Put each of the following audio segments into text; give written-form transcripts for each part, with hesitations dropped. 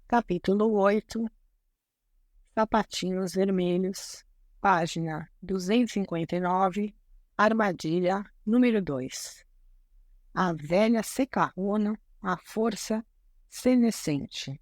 Capítulo 8, Sapatinhos Vermelhos, página 259, armadilha número 2. A velha secarrona, a força senescente.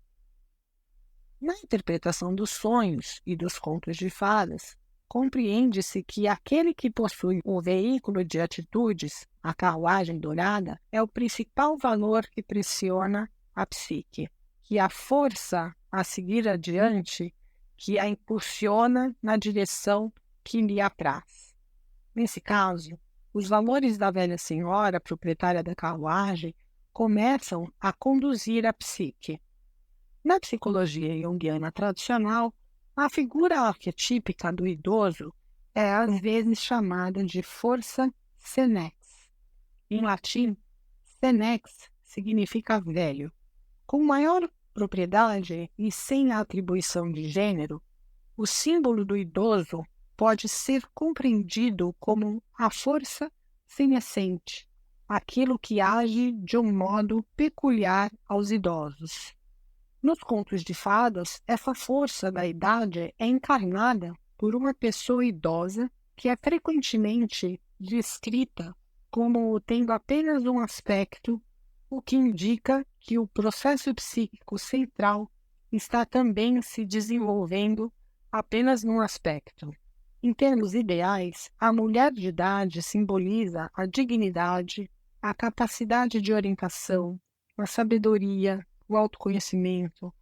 Na interpretação dos sonhos e dos contos de fadas, compreende-se que aquele que possui o veículo de atitudes, a carruagem dourada, é o principal valor que pressiona a psique, que a força a seguir adiante, que a impulsiona na direção que lhe apraz. Nesse caso, os valores da velha senhora, proprietária da carruagem, começam a conduzir a psique. Na psicologia junguiana tradicional, a figura arquetípica do idoso é às vezes chamada de força senex. Em latim, senex significa velho. Com maior propriedade e sem a atribuição de gênero, o símbolo do idoso pode ser compreendido como a força senescente, aquilo que age de um modo peculiar aos idosos. Nos contos de fadas, essa força da idade é encarnada por uma pessoa idosa que é frequentemente descrita como tendo apenas um aspecto, o que indica que o processo psíquico central está também se desenvolvendo apenas num aspecto. Em termos ideais, a mulher de idade simboliza a dignidade, a capacidade de orientação, a sabedoria, o autoconhecimento,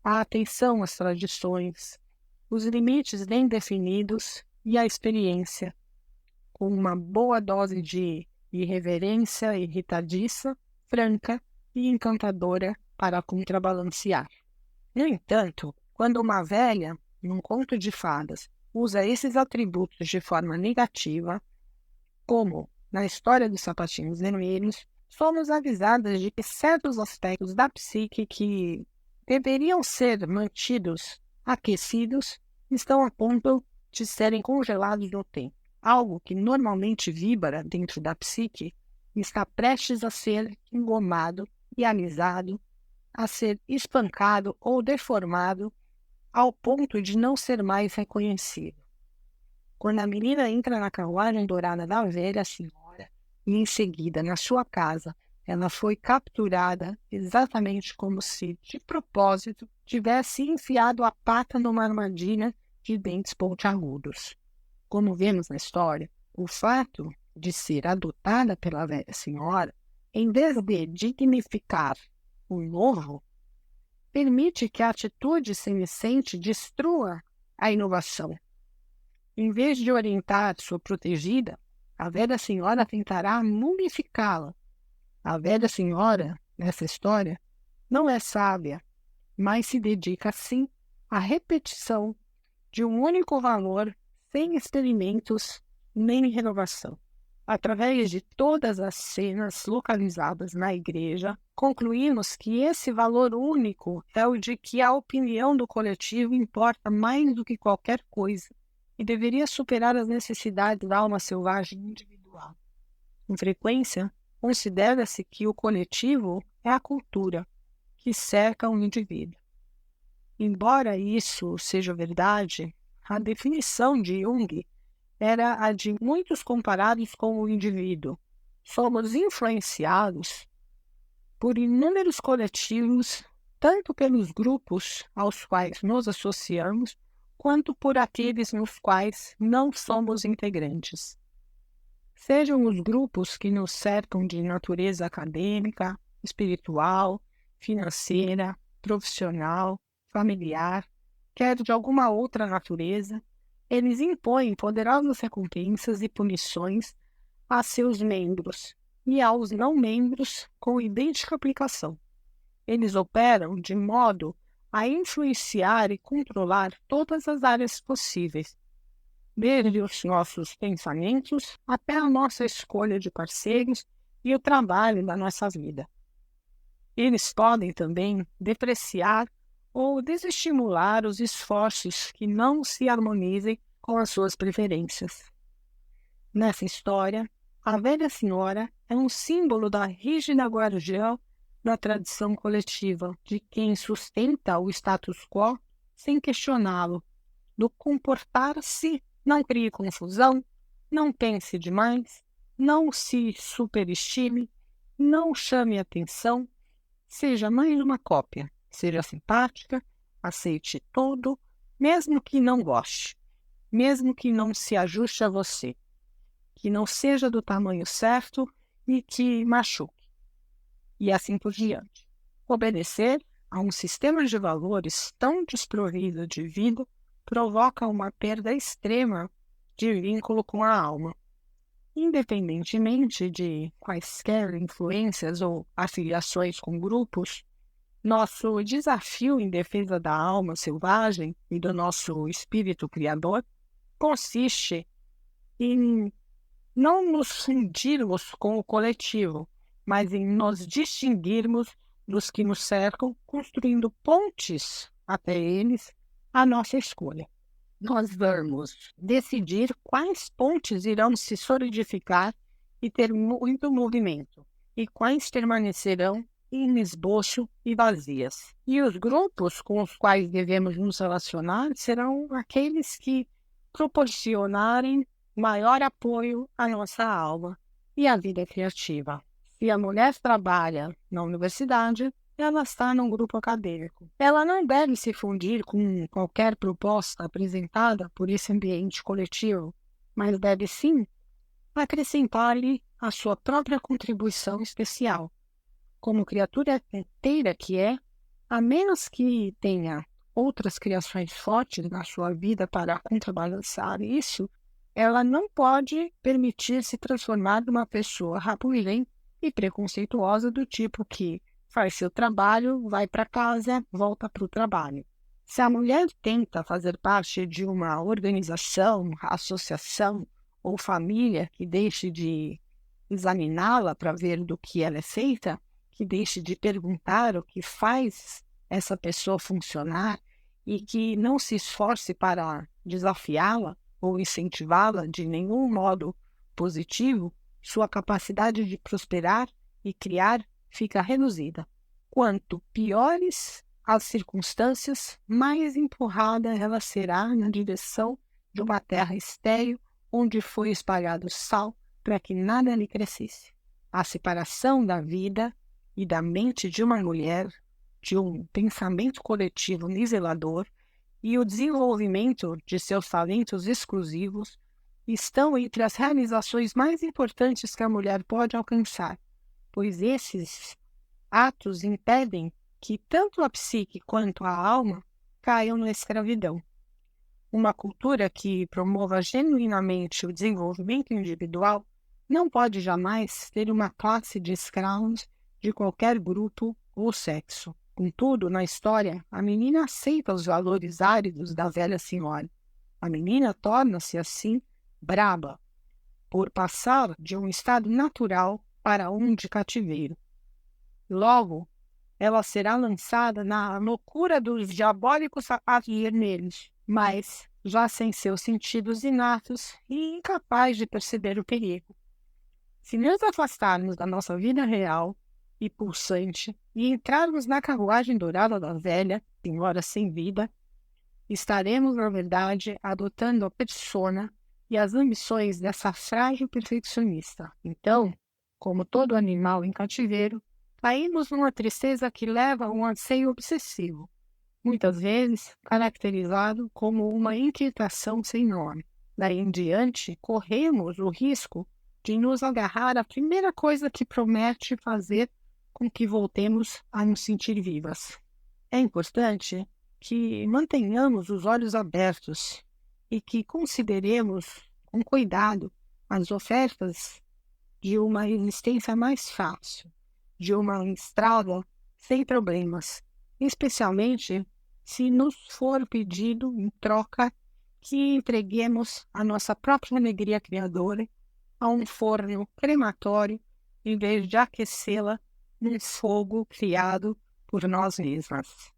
a atenção às tradições, os limites bem definidos e a experiência, com uma boa dose de irreverência irritadiça, franca e encantadora para contrabalancear. No entanto, quando uma velha, num conto de fadas, usa esses atributos de forma negativa, como na história dos sapatinhos vermelhos, somos avisadas de que certos aspectos da psique que deveriam ser mantidos aquecidos estão a ponto de serem congelados no tempo. Algo que normalmente vibra dentro da psique está prestes a ser engomado e alisado, a ser espancado ou deformado ao ponto de não ser mais reconhecido. Quando a menina entra na carruagem dourada da velha senhora e em seguida na sua casa, ela foi capturada exatamente como se, de propósito, tivesse enfiado a pata numa armadilha de dentes pontiagudos. Como vemos na história, o fato de ser adotada pela velha senhora, em vez de dignificar o novo, permite que a atitude senescente destrua a inovação. Em vez de orientar sua protegida, a velha senhora tentará mumificá-la. A velha senhora, nessa história, não é sábia, mas se dedica, sim, à repetição de um único valor sem experimentos nem renovação. Através de todas as cenas localizadas na igreja, concluímos que esse valor único é o de que a opinião do coletivo importa mais do que qualquer coisa e deveria superar as necessidades da alma selvagem individual. Com frequência, considera-se que o coletivo é a cultura que cerca o indivíduo. Embora isso seja verdade, a definição de Jung era a de muitos comparados com o indivíduo. Somos influenciados por inúmeros coletivos, tanto pelos grupos aos quais nos associamos, quanto por aqueles nos quais não somos integrantes. Sejam os grupos que nos cercam de natureza acadêmica, espiritual, financeira, profissional, familiar, quer de alguma outra natureza, eles impõem poderosas recompensas e punições a seus membros e aos não-membros com idêntica aplicação. Eles operam de modo a influenciar e controlar todas as áreas possíveis, desde os nossos pensamentos até a nossa escolha de parceiros e o trabalho da nossa vida. Eles podem também depreciar ou desestimular os esforços que não se harmonizem com as suas preferências. Nessa história, a velha senhora é um símbolo da rígida guardiã da tradição coletiva, de quem sustenta o status quo sem questioná-lo, do comportar-se, não crie confusão, não pense demais, não se superestime, não chame atenção, seja mais uma cópia, seja simpática, aceite tudo, mesmo que não goste, mesmo que não se ajuste a você, que não seja do tamanho certo e que machuque, e assim por diante. Obedecer a um sistema de valores tão desprovido de vida provoca uma perda extrema de vínculo com a alma. Independentemente de quaisquer influências ou afiliações com grupos, nosso desafio em defesa da alma selvagem e do nosso espírito criador consiste em não nos fundirmos com o coletivo, mas em nos distinguirmos dos que nos cercam, construindo pontes até eles à nossa escolha. Nós vamos decidir quais pontes irão se solidificar e ter muito movimento, e quais permanecerão em esboço e vazias. E os grupos com os quais devemos nos relacionar serão aqueles que proporcionarem maior apoio à nossa alma e à vida criativa. Se a mulher trabalha na universidade, ela está num grupo acadêmico. Ela não deve se fundir com qualquer proposta apresentada por esse ambiente coletivo, mas deve sim acrescentar-lhe a sua própria contribuição especial. Como criatura inteira que é, a menos que tenha outras criações fortes na sua vida para contrabalançar isso, ela não pode permitir se transformar numa pessoa rabugenta e preconceituosa do tipo que faz seu trabalho, vai para casa, volta para o trabalho. Se a mulher tenta fazer parte de uma organização, associação ou família que deixe de examiná-la para ver do que ela é feita, que deixe de perguntar o que faz essa pessoa funcionar e que não se esforce para desafiá-la ou incentivá-la de nenhum modo positivo, sua capacidade de prosperar e criar fica reduzida. Quanto piores as circunstâncias, mais empurrada ela será na direção de uma terra estéril onde foi espalhado sal para que nada lhe crescesse. A separação da vida e da mente de uma mulher, de um pensamento coletivo nivelador e o desenvolvimento de seus talentos exclusivos estão entre as realizações mais importantes que a mulher pode alcançar, pois esses atos impedem que tanto a psique quanto a alma caiam na escravidão. Uma cultura que promova genuinamente o desenvolvimento individual não pode jamais ter uma classe de escravos de qualquer grupo ou sexo. Contudo, na história, a menina aceita os valores áridos da velha senhora. A menina torna-se, assim, braba, por passar de um estado natural para um de cativeiro. Logo, ela será lançada na loucura dos diabólicos sapatos vermelhos, mas já sem seus sentidos inatos e incapaz de perceber o perigo. Se nos afastarmos da nossa vida real e pulsante e entrarmos na carruagem dourada da velha, senhora sem vida, estaremos, na verdade, adotando a persona e as ambições dessa frágil perfeccionista. Então, como todo animal em cativeiro, caímos numa tristeza que leva a um anseio obsessivo, muitas vezes caracterizado como uma inquietação sem nome. Daí em diante, corremos o risco de nos agarrar à primeira coisa que promete fazer com que voltemos a nos sentir vivas. É importante que mantenhamos os olhos abertos e que consideremos com cuidado as ofertas de uma existência mais fácil, de uma estrada sem problemas, especialmente se nos for pedido em troca que entreguemos a nossa própria alegria criadora a um forno crematório em vez de aquecê-la num fogo criado por nós mesmas.